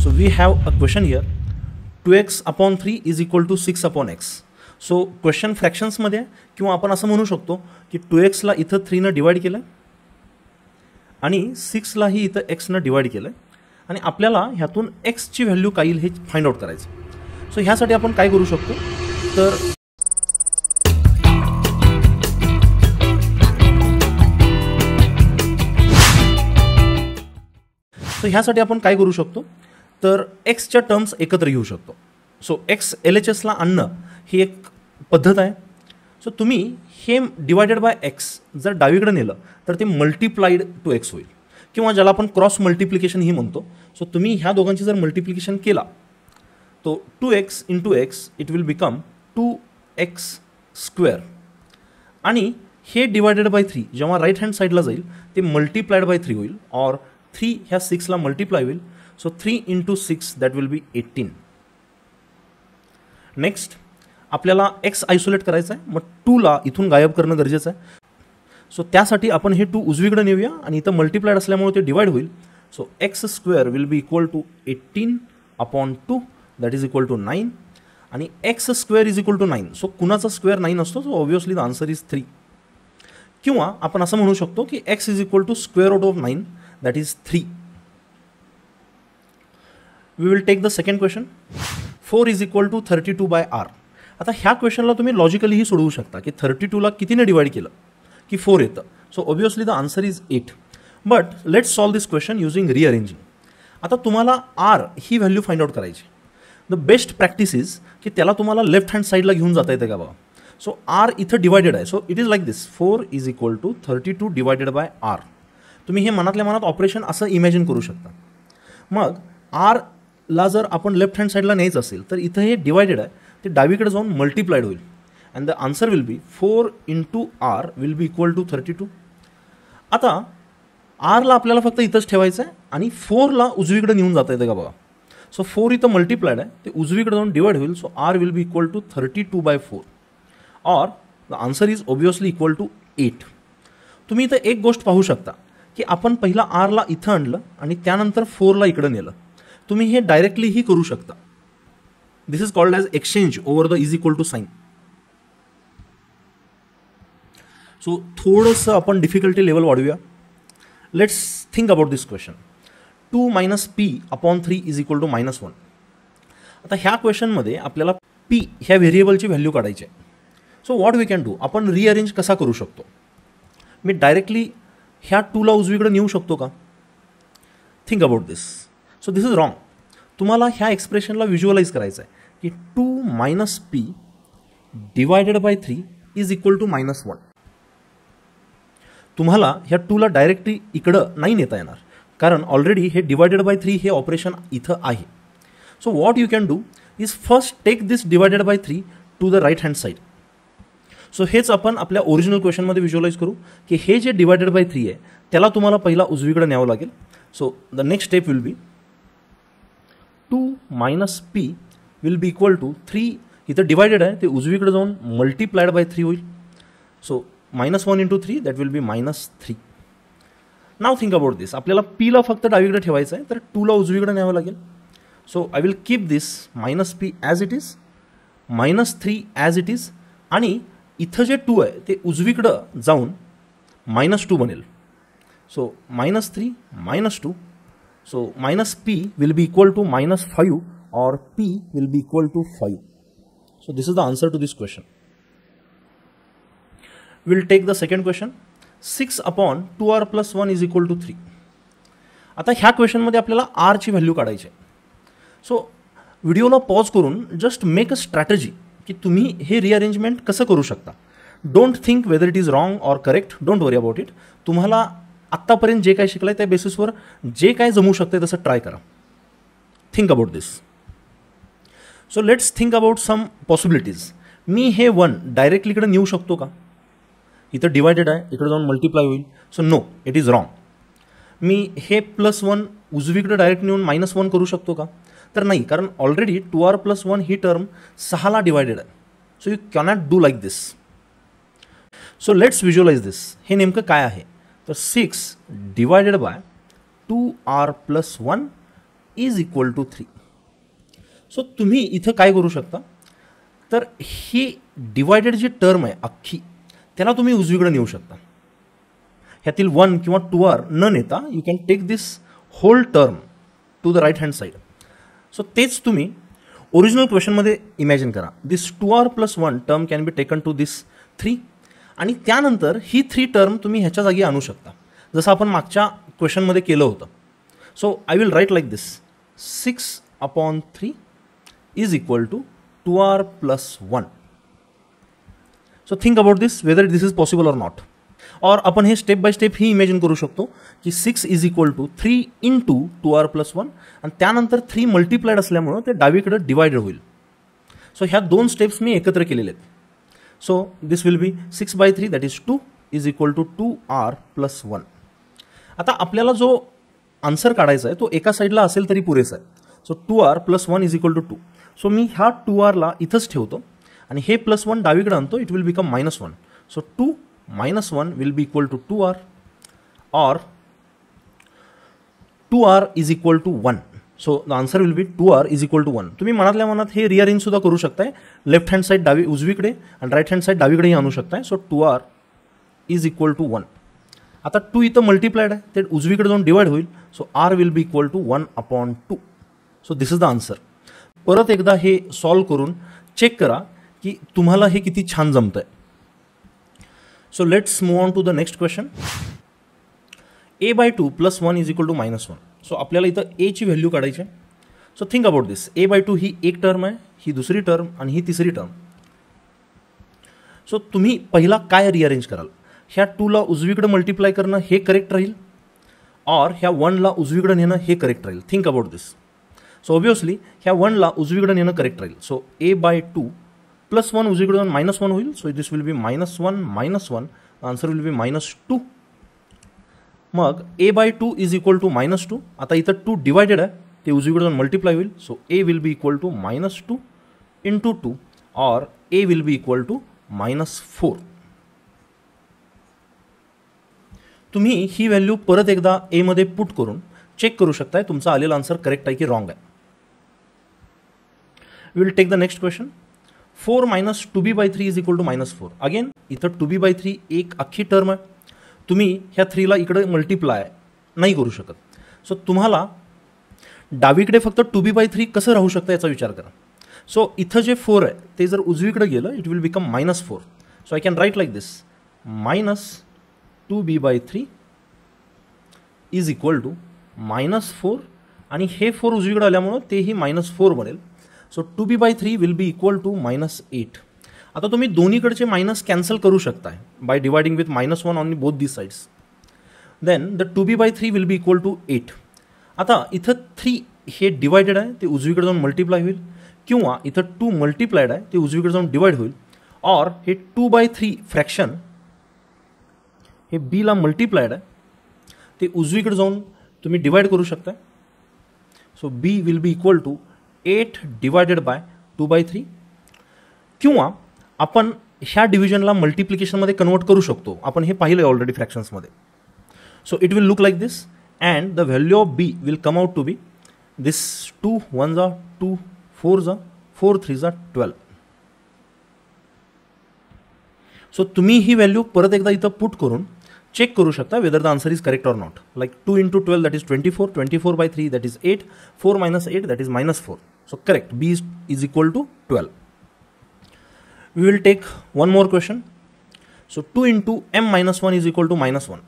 So we have a question here, 2x upon 3 is equal to 6 upon x. So question फ्रॅक्शन्समध्ये किंवा आपण असं म्हणू शकतो की 2x ला इथं 3 डिवाइड केलं आणि 6 लाही इथं x ने डिवाइड केलं आणि आपल्याला ह्यातून x ची व्हॅल्यू काय येईल हे फाइंड आउट करायचं. सो ह्यासाठी आपण काय करू शकतो तर x च्या टर्म्स एकत्र घेऊ शकतो. सो x LHS ला आणणं ही एक पद्धत आहे. सो तुम्ही हे डिवायडेड बाय x जर डावीकडे नेलं तर ते मल्टिप्लाइड टू x होईल किंवा ज्याला आपण क्रॉस मल्टिप्लिकेशन ही म्हणतो. सो तुम्ही ह्या दोघांची जर मल्टिप्लिकेशन केला तो 2x into x it will become 2x square आणि हे डिवायडेड बाय 3 जेव्हा राईट हँड साईडला जाईल ते मल्टिप्लाइड बाय 3 होईल और 3 ह्या 6 ला मल्टिप्लाय होईल. So 3 into 6 that will B 18. Next आपल्याला x आयसोलेट करायचा आहे, मग 2 ला इथून गायब करणं गरजेचं आहे. सो त्यासाठी आपण हे 2 उजवीकडे नेऊया आणि इथं मल्टिप्लाइड असल्यामुळे ते डिवाइड होईल. So x square will be equal to 18 upon 2 that is equal to 9 आणि x square is equal to 9. So कुणाचा स्क्वेअर 9 असतो. So obviously the answer is 3. किंवा आपण असं म्हणू शकतो की x is equal to square root of 9 that is 3. We will take the second question, 4 is equal to 32 by r. आता ह्या क्वेश्चनला तुम्ही लॉजिकलीही सोडवू शकता की 32ला कितीने डिवाइड केलं की 4 येतं. So obviously the answer is 8. But let's solve this question using rearranging. आता तुम्हाला r ही व्हॅल्यू फाइंड आउट करायची. द बेस्ट प्रॅक्टिस इज की त्याला तुम्हाला लेफ्ट हँड साईडला घेऊन जाता येते का बघा. सो r इथं डिवायडेड आहे. So it is like this, 4 is equal to 32 divided by r. तुम्ही हे मनातल्या मनात ऑपरेशन असं इमॅजिन करू शकता. मग r ला जर आपण लेफ्ट हँड साईडला न्यायचं असेल तर इथं हे डिवायडेड आहे ते डावीकडे जाऊन मल्टिप्लाइड होईल and the answer will be 4 into r will be equal to 32. आता r ला आपल्याला फक्त इथंच ठेवायचं आहे आणि 4 ला उजवीकडे नेऊन जाता येतं का बघा. सो 4 इथं मल्टिप्लाइड आहे ते उजवीकडे जाऊन डिवाइड होईल. So r will be equal to 32 by 4 और the answer is obviously equal to 8. तुम्ही इथं एक गोष्ट पाहू शकता की आपण पहिला r ला इथं आणलं आणि त्यानंतर 4 ला इकडे नेलं. तुम्ही हे डायरेक्टली ही करू शकता. This is called as exchange over the is equal to sign. So थोडंसं आपण डिफिकल्टी लेवल वाढवूया. Let's think about this question, 2 minus p upon 3 is equal to -1. आता ह्या क्वेश्चनमध्ये आपल्याला p ह्या व्हेरिएबलची व्हॅल्यू काढायची आहे. So what we can do, आपण रिअरेंज कसा करू शकतो. मी डायरेक्टली ह्या 2 ला उजवीकडे नेऊ शकतो का. Think about this. So this is wrong. तुम्हाला ह्या एक्सप्रेशनला व्हिज्युअलाइज करायचं आहे की 2 minus p divided by 3 is equal to -1. तुम्हाला ह्या 2 ला डायरेक्टली इकडं नाही नेता येणार कारण ऑलरेडी हे डिवायडेड बाय 3 हे ऑपरेशन इथं आहे. So what you can do is first take this divided by 3 to the right hand side. सो हेच आपण आपल्या ओरिजिनल क्वेश्चनमध्ये व्हिज्युअलाइज करू की हे जे डिवायडेड बाय 3 आहे त्याला तुम्हाला पहिला उजवीकडे न्यावं लागेल. So the next step will be 2 minus p will be equal to 3. इथं डिवायडेड आहे ते उजवीकडे जाऊन मल्टिप्लाइड बाय 3 होईल. So -1 into 3 that will be -3. Now think about this. आपल्याला p ला फक्त डावीकडे ठेवायचं आहे तर 2 ला उजवीकडे न्यावं लागेल. So I will keep this -p as it is, -3 as it is आणि इथं जे 2 आहे ते उजवीकडं जाऊन -2 बनेल. So -3 -2. So minus p will be equal to -5 or p will be equal to 5. So this is the answer to this question. We'll take the second question. 6 upon 2r plus 1 is equal to 3. आता ह्या क्वेश्चनमध्ये आपल्याला r ची value काढायची आहे. So व्हिडिओला pause करून just make a strategy की तुम्ही हे रिअरेंजमेंट कसं करू शकता. Don't think whether it is wrong or correct. Don't worry about it. तुम्हाला आत्तापर्यंत जे काय शिकलं आहे त्या बेसिसवर जे काय जमू शकते तसं ट्राय करा. Think about this. So let's think about some possibilities. मी हे 1 डायरेक्टली इकडे नेऊ शकतो का. इथं डिवायडेड आहे इकडे जाऊन मल्टिप्लाय होईल. So no, it is wrong. मी हे +1 उजवीकडे डायरेक्ट नेऊन -1 करू शकतो का. तर नाही, कारण ऑलरेडी 2r + 1 ही टर्म 6 ला डिवायडेड आहे. So you cannot do like this. So let's visualise this. हे नेमकं काय आहे तर 6 divided by 2r + 1 is equal to 3. So तुम्ही इथं काय करू शकता, तर ही डिवायडेड जी टर्म आहे अख्खी त्याला तुम्ही उजवीकडे नेऊ शकता. ह्यातील 1 किंवा 2r न नेता you can take this whole term to the right hand side. So तेच तुम्ही ओरिजिनल क्वेश्चनमध्ये इमॅजिन करा. This 2r + 1 term can be taken to this 3 आणि त्यानंतर ही 3 टर्म तुम्ही ह्याच्या जागी आणू शकता जसं आपण मागच्या क्वेश्चनमध्ये केलं होतं. So I will write like this 6/3 is equal to 2r + 1. So think about this whether this is possible or not. और आपण हे स्टेप बाय स्टेप ही इमॅजिन करू शकतो की 6 इज इक्वल टू 3 × 2r + 1 आणि त्यानंतर 3 मल्टिप्लाइड असल्यामुळं ते डावीकडे डिवायडेड होईल. सो ह्या 2 स्टेप्स मी एकत्र केलेले आहेत. So this will be 6/3 that is 2 is equal to 2r + 1. आता आपल्याला जो आन्सर काढायचा आहे तो एका साईडला असेल तरी पुरेसा आहे. So 2r + 1 is equal to 2. So मी ह्या 2rला इथंच ठेवतो आणि हे +1 डावीकडे आणतो. It will become -1. So 2 - 1 will be equal to 2r or 2r is equal to 1. So the answer will be 2r is equal to 1. तुम्ही मनातल्या मनात हे रिअरेंज सुद्धा करू शकताय. लेफ्ट हँड साईड डावी उजवीकडे आणि राईट हँड साईड डावीकडेही आणू शकताय. So 2r is equal to 1. आता 2 इथं मल्टिप्लाइड आहे ते उजवीकडे जाऊन डिवाइड होईल. So r will be equal to 1/2. So this is the answer. परत एकदा हे सॉल्व करून चेक करा की तुम्हाला हे किती छान जमतंय. So let's move on to the next question. a/2 + 1 is equal to -1. So आपल्याला इथं a ची व्हॅल्यू काढायची आहे. So think about this. a/2 ही एक टर्म आहे, ही दुसरी टर्म आणि ही तिसरी टर्म. सो तुम्ही पहिला काय रिअरेंज कराल, ह्या 2ला उजवीकडे मल्टिप्लाय करणं हे करेक्ट राहील और ह्या 1ला उजवीकडे नेणं हे करेक्ट राहील. Think about this. So obviously ह्या 1ला उजवीकडे नेणं करेक्ट राहील. सो a/2 + 1 उजवीकडे जाऊन -1 होईल. So this will B -1 -1. Answer will be -2. मग a/2 इज इक्वल टू -2. आता इथं 2 डिवायडेड आहे ते उजवीकडे जाऊन मल्टिप्लाय होईल. So a will be equal to -2 × 2 और a will be equal to -4. तुम्ही ही व्हॅल्यू परत एकदा a मध्ये पुट करून चेक करू शकताय तुमचा आलेला आन्सर करेक्ट आहे की रॉंग आहे. We will take the next question. 4 - 2b/3 is equal to -4. Again इथं 2b/3 एक अख्खी टर्म आहे. तुम्ही ह्या 3ला इकडे मल्टिप्लाय नाही करू शकत. सो तुम्हाला डावीकडे फक्त 2b/3 कसं राहू शकतं याचा विचार करा. सो इथं जे 4 आहे ते जर उजवीकडे गेलं it will become -4. So I can write like this -2b/3 is equal to -4 आणि हे 4 उजवीकडे आल्यामुळं तेही -4 बनेल. So 2b/3 will be equal to -8. आता तुम्ही दोन्हीकडचे मायनस कॅन्सल करू शकताय by dividing with -1 on both the sides. Then the 2b/3 will be equal to 8. आता इथं 3 हे डिवायडेड आहे ते उजवीकडे जाऊन मल्टिप्लाय होईल किंवा इथं 2 मल्टिप्लाइड आहे ते उजवीकडे जाऊन डिवाइड होईल और हे 2/3 फ्रॅक्शन हे बीला मल्टिप्लाइड आहे ते उजवीकडे जाऊन तुम्ही डिवाइड करू शकता. So b will be equal to 8 divided by 2/3 किंवा आपण ह्या डिव्हिजनला मल्टिप्लिकेशनमध्ये कन्वर्ट करू शकतो. आपण हे पाहिलं आहे ऑलरेडी फ्रॅक्शन्समध्ये. So it will look like this and the value of b will come out to be this 2 1 2 4 4 3 12. So तुम्ही ही व्हॅल्यू परत एकदा इथं पुट करून चेक करू शकता whether the answer is correct or not. Like 2 × 12 that is 24 24/3 that is 8 4 - 8 that is -4. So correct b is equal to 12. We will take one more question. So 2 × m-1 is equal to -1.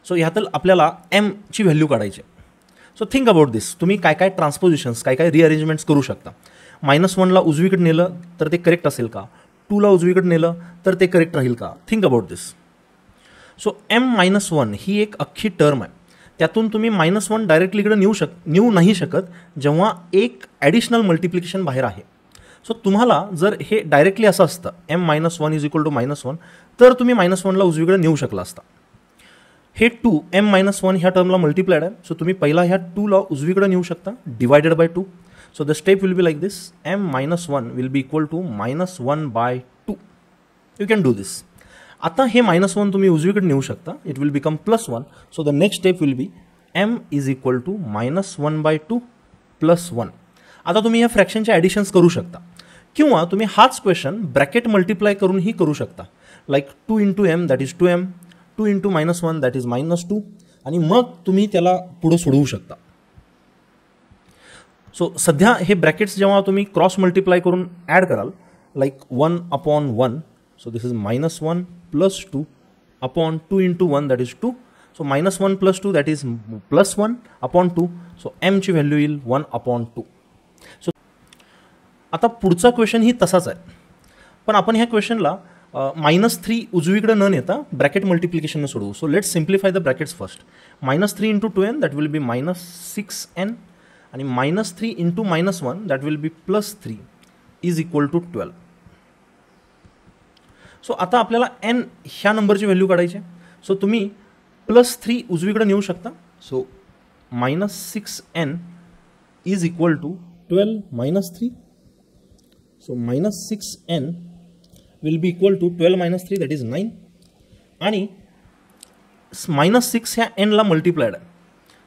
So ह्यातलं आपल्याला m ची value काढायची. So think about दिस. तुम्ही काय काय ट्रान्सपोजिशन्स काय काय रिअरेंजमेंट्स करू शकता. -1ला उजवीकडे नेलं तर ते करेक्ट असेल का, 2ला उजवीकडे नेलं तर ते करेक्ट राहील का. Think about this. So m-1 ही एक अख्खी टर्म आहे. त्यातून तुम्ही -1 डायरेक्टली इकडे नेऊ नाही शकत जेव्हा एक ॲडिशनल मल्टिप्लिकेशन बाहेर आहे. सो तुम्हाला जर हे डायरेक्टली असं असतं m-1 इज इक्वल टू -1 तर तुम्ही -1ला उजवीकडे नेऊ शकला असता. हे 2 m-1 ह्या टर्मला मल्टिप्लाइड आहे. सो तुम्ही पहिला ह्या 2ला उजवीकडे नेऊ शकता divided by 2. So the step will be like this m-1 will be equal to -1/2. You can do this. आता हे -1 तुम्ही उजवीकडे नेऊ शकता. It will become +1. So the next step will be m is equal to -1/2 + 1. आता तुम्ही या फ्रॅक्शनचे additions करू शकता किंवा तुम्ही हाच क्वेश्चन ब्रॅकेट मल्टिप्लाय करूनही करू शकता. Like 2 × m that is 2m, 2 × -1 that is -2, आणि मग तुम्ही त्याला पुढे सोडवू शकता. सो सध्या हे ब्रॅकेट्स जेव्हा तुम्ही क्रॉस मल्टिप्लाय करून ॲड कराल, like 1/1, so this is -1 + 2 upon 2 × 1 that is 2. So -1 + 2 that is +1/2. So m ची व्हॅल्यू येईल 1/2. सो आता पुढचा क्वेश्चन ही तसाच आहे, पण आपण ह्या क्वेश्चनला -3 उजवीकडे न नेता ब्रॅकेट मल्टिप्लिकेशनने सोडवू. So let's simplify the brackets first. -3 × 2n that will be -6n, आणि -3 × -1 that will be +3 is equal to 12. So आता आपल्याला n ह्या नंबरची व्हॅल्यू काढायची आहे. सो तुम्ही +3 उजवीकडे नेऊ शकता. So -6n is equal to 12 - 3. So -6n will be equal to 12 - 3 that is 9, आणि -6 ह्या nला मल्टिप्लायड आहे.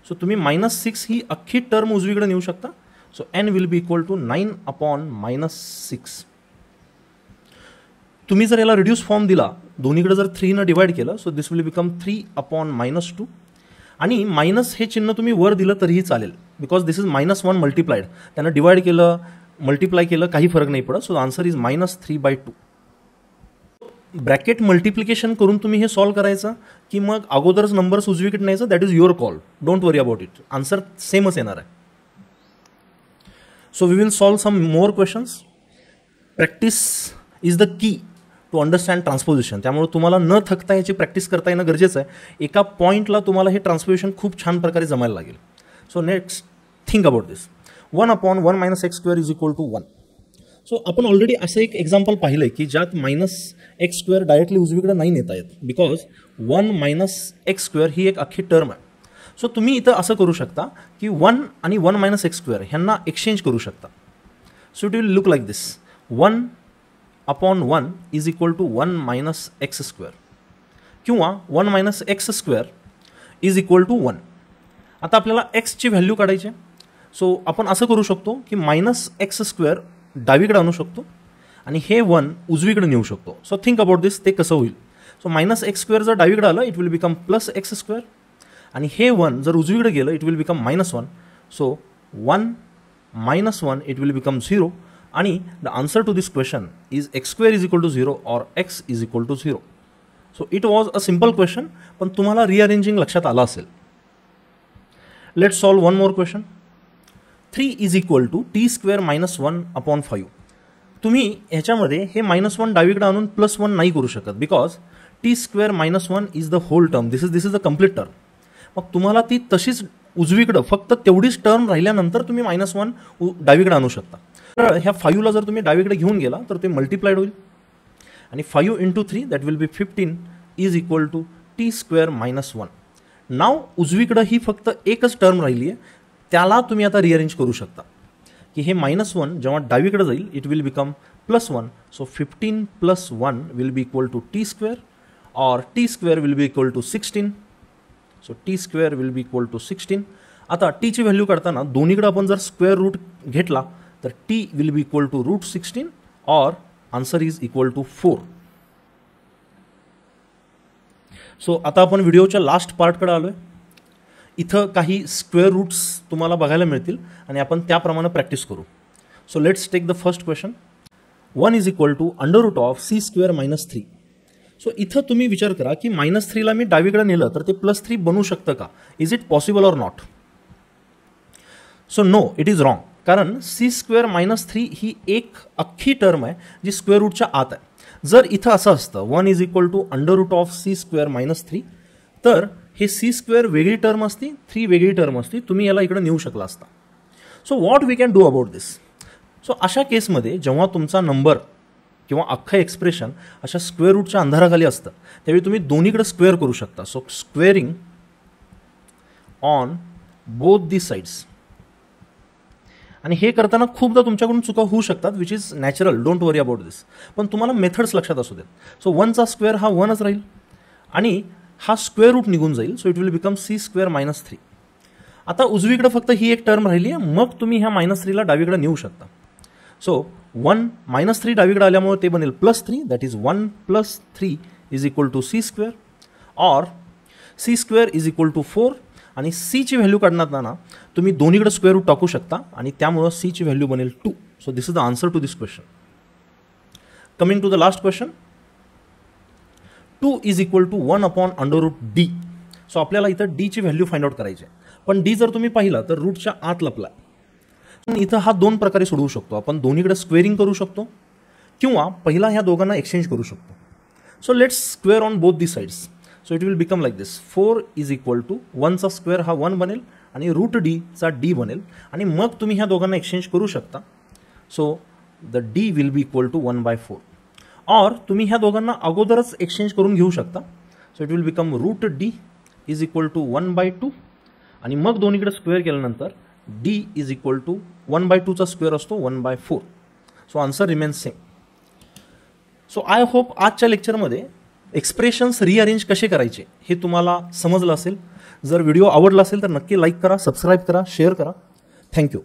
सो तुम्ही -6 ही अख्खी टर्म उजवीकडे नेऊ शकता. So n will be equal to 9/-6. तुम्ही जर याला रिड्यूस फॉर्म दिला, दोन्हीकडे जर 3 न डिवाइड केलं, सो दिस विल बिकम 3/-2, आणि मायनस हे चिन्ह तुम्ही वर दिलं तरीही चालेल, बिकॉज दिस इज -1 मल्टिप्लाइड. त्यांना डिवाइड केलं, मल्टिप्लाय केलं, काही फरक नाही पडत. So answer is -3/2. Bracket multiplication करून तुम्ही हे सॉल्व करायचं की मग अगोदरच नंबर्स उजवीकडे न्यायचं, that is your call. Don't worry about it. Answer सेमच येणार आहे. So we will solve some more questions. Practice is the key to understand transposition. त्यामुळे तुम्हाला न थकता याची प्रॅक्टिस करता येणं गरजेचं आहे. एका पॉईंटला तुम्हाला हे ट्रान्सपोजिशन खूप छान प्रकारे जमायला लागेल. So next think about this. 1/1 - x² is equal to 1. So आपण ऑलरेडी असं एक एक्झाम्पल पाहिलं आहे की ज्यात -x² डायरेक्टली उजवीकडे नाही नेता येत, बिकॉज 1 - x² ही एक अख्खी टर्म आहे. सो तुम्ही इथं असं करू शकता की 1 आणि 1 - x² ह्यांना एक्सचेंज करू शकता. So it will look like this. 1/1 is equal to 1 - x² किंवा 1 - x² इज इक्वल टू 1. आता आपल्याला एक्सची व्हॅल्यू काढायची आहे. सो आपण असं करू शकतो की -x² डावीकडे आणू शकतो आणि हे 1 उजवीकडे नेऊ शकतो. सो थिंक अबाउट दिस. ते कसं होईल? सो -x² जर डावीकडे आलं, इट विल बिकम +x², आणि हे 1 जर उजवीकडे गेलं, it will become -1. So 1 - 1 it will become 0, आणि the answer to this question is x² is equal to 0 और x is equal to 0. So it was a simple question, पण तुम्हाला rearranging लक्षात आलं असेल. Let's solve one more question. 3 is equal to t² - 1/5. तुम्ही ह्याच्यामध्ये हे -1 डावीकडे आणून +1 नाही करू शकत, because t² - 1 is the whole term. This is the complete term. मग तुम्हाला ती तशीच उजवीकडं फक्त तेवढीच टर्म राहिल्यानंतर तुम्ही -1 डावीकडे आणू शकता. तर ह्या 5ला जर तुम्ही डावीकडे घेऊन गेला तर ते मल्टिप्लाइड होईल, आणि 5 × 3 that will be 15 is equal to t² - 1. नाव उजवीकडं ही फक्त एकच टर्म राहिली आहे, त्याला तुम्ही आता रिअरेंज करू शकता की हे -1 जेव्हा डावीकडे जाईल, it will become +1. So 15 + 1 will be equal to t², और t² will be equal to 16. So t² will be equal to 16. आता टीची व्हॅल्यू काढताना दोन्हीकडे आपण जर स्क्वेअर रूट घेतला तर t will be equal to √16, और answer is equal to 4. So आता आपण व्हिडिओच्या लास्ट पार्टकडे आलो आहे. इथं काही स्क्वेअर रूट्स तुम्हाला बघायला मिळतील आणि आपण त्याप्रमाणे प्रॅक्टिस करू. So let's take the first question. 1 is equal to √(c²- 3). So इथं तुम्ही विचार करा की -3ला मी डावीकडे नेलं तर ते +3 बनू शकतं का? Is it possible or not? So no, it is wrong. कारण c² - 3 ही एक अख्खी टर्म आहे जी स्क्वेअर रूटच्या आत आहे. जर इथं असं असतं 1 इज इक्वल टू √(c²- 3), तर हे c² वेगळी टर्म असती, 3 वेगळी टर्म असती, तुम्ही याला इकडे नेऊ शकला असता. So what we can do about this? So अशा केसमध्ये जेव्हा तुमचा नंबर किंवा अख्खं एक्सप्रेशन अशा स्क्वेअर रूटच्या अंधाराखाली असतं, त्यावेळी तुम्ही दोन्हीकडे स्क्वेअर करू शकता. So squaring on both the sides. आणि हे करताना खूपदा तुमच्याकडून चुका होऊ शकतात, which is natural. Don't worry about this. पण तुम्हाला मेथड्स लक्षात असू देत. सो 1चा स्क्वेअर हा 1च राहील, आणि हा स्क्वेअर रूट निघून जाईल. So it will become c² - 3. आता उजवीकडे फक्त ही एक टर्म राहिली आहे, मग तुम्ही ह्या -3ला डावीकडे नेऊ शकता. सो 1 -3 डावीकडे आल्यामुळे ते बनेल +3, that is 1 + 3 is equal to c², or c² is equal to 4. आणि c ची व्हॅल्यू काढताना तुम्ही दोन्हीकडे स्क्वेअर रूट टाकू शकता आणि त्यामुळे c ची व्हॅल्यू बनेल 2. So this is the answer to this question. Coming to the last question, 2 is equal to 1/√d. So आपल्याला इथं d ची व्हॅल्यू फाइंड आउट करायची आहे. पण d जर तुम्ही पाहिला तर रूटच्या आत लपला. इथं हा 2 प्रकारे सोडवू शकतो. आपण दोन्हीकडे स्क्वेअरिंग करू शकतो किंवा पहिला ह्या दोघांना एक्सचेंज करू शकतो. So let's square on both the sides. So it will become like this. 4 is equal to 1चा स्क्वेअर हा 1 बनेल आणि √d चा d बनेल आणि मग तुम्ही ह्या दोघांना एक्सचेंज करू शकता. So the d will be equal to 1/4. और तुम्ही ह्या दोघांना अगोदरच एक्सचेंज करून घेऊ शकता. So it will become √d is equal to 1/2 आणि मग दोन्हीकडे स्क्वेअर केल्यानंतर d इज इक्वल टू 1/2चा स्क्वेअर असतो 1/4. So answer remains same. So I hope आजच्या लेक्चरमध्ये एक्सप्रेशन्स रिअरेंज कसे करायचे हे तुम्हाला समजलं असेल. जर व्हिडिओ आवडला असेल तर नक्की लाईक करा, सबस्क्राईब करा, शेअर करा. थँक्यू.